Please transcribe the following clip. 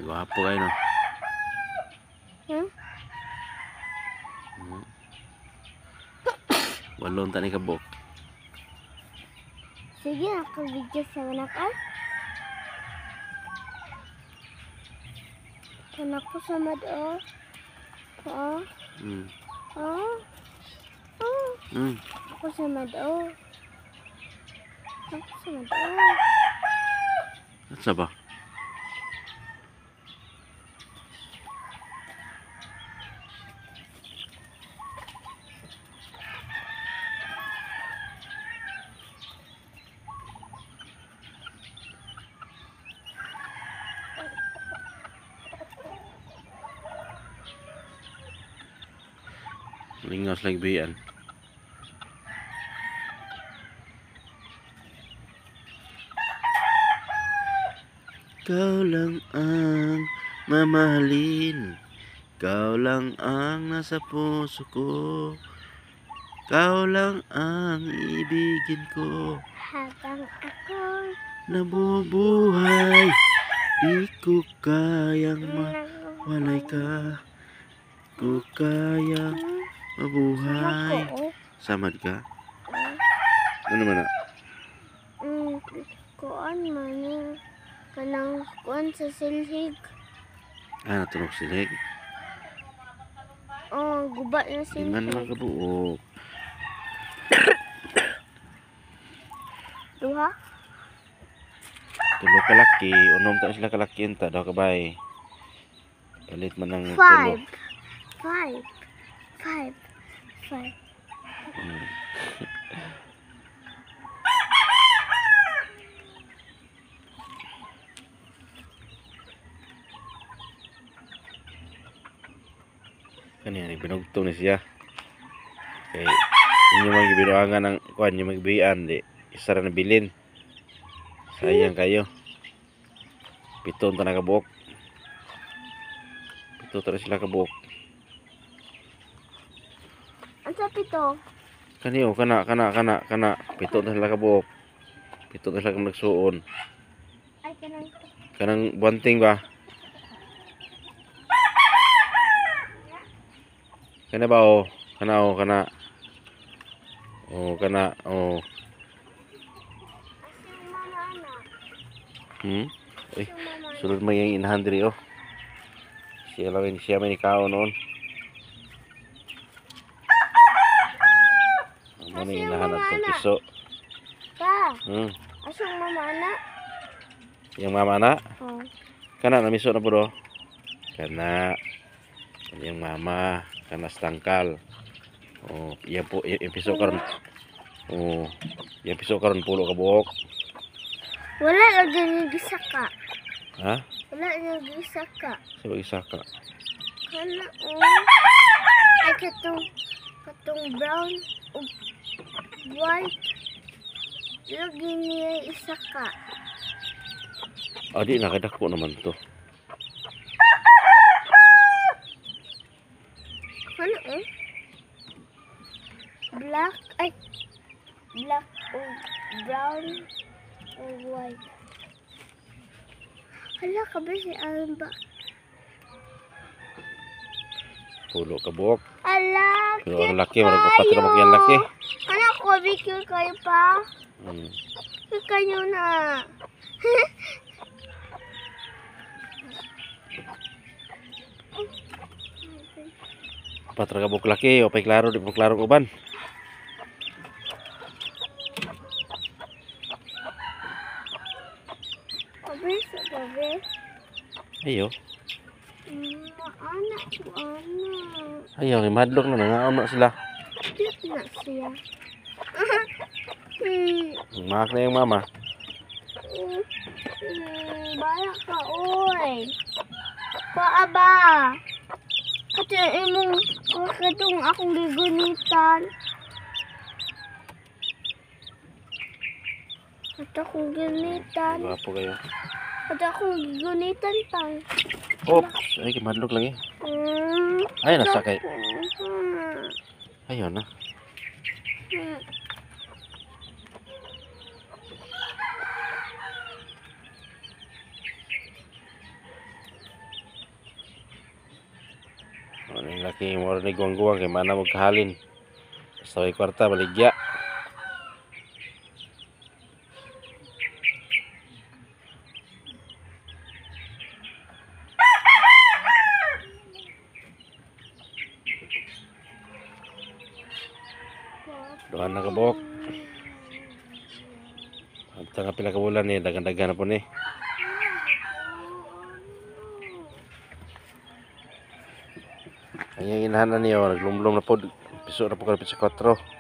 Gwapo kayo no. Hmm? Walong tani kabuk. Sige, ako video sa anak ah. Anak ko sa mado. Oh. Oh. Oh. Ako sa mado. Ako sa mado. At sa ba? Lingos like biyan. Kau lang ang mamahalin, kau lang ang nasa puso ko, kau lang ang ibigin ko. Habang ako Nabubuhay, di ko kayang mawalay ka, ko kayang mabuhay. Samad ka? Ano man na? Kuan man kanang kuan sa silhig. Natunog sinig. Oh, gubat na silhig. Iman naman kabuok. Duha? Tulo kalaki, unom ta sila kalaki enta daw kabay. Palit man ng tulo. Five. Kanina binugtong ni siya. Okay. Inyo magbinuangan ng kuan, inyo magbian di isa ra na bilin. Sayang kayo. Piton ta na kabuok. Pito ta sila kabuok. Ang sa pito? Kaniyo kana. Pito ta sila kabuok. Pito ta sila nagsuon. Ay kanang Kanang bunting ba? Kana ba o? Kana. Oh, kana. Oh. Uy, sulod mo yung inahan diri oh. Siya may nikaw noon. Ano na inahan at itong piso. Pa. Asong mama anak? Yung mama na? Oh. Kana namiso na po do? Kana. Yung mama. Kana stangkal. Oh, iya po, yung piso karon. Oh, yung piso karon pulo ka buhok. Wala lagi ni gisaka. Ha? Wala lagi gisaka. Sa isaka. Kana ay katong brown o white. Lagi niya isaka. Di nakadako naman to. Ano black o brown o white. Hala ka ba si Alba? Pulo ka buhok. Ala, Pero ang laki, marang kapatid yung laki. Anak ko, bigyan kayo pa. Kayo na. Patra ka buhok laki, o pa'y klaro, di mo klaro uban. Kabe sa gabi. Ayo. Anak ko, anak. Ayaw, madlok na nangaon na sila. Cute na siya. Mahak na yung mama. Bayak ka, oy. Paaba. Kasi imong katong akong gigunitan. At akong gigunitan. Gwapo kayo. At akong gigunitan pang. Oops, ay madlok lagi. Ay, nasakay. Ayaw na. Ano yung laki mo ni guwang-guwang kay mana mo kahalin. Basta may kwarta baligya. Doan na kabok. At nga pila ka bulan ni dagan-dagan na po ni. Ang inahan na niyo naglumlum na po. Piso na po ka sa 4.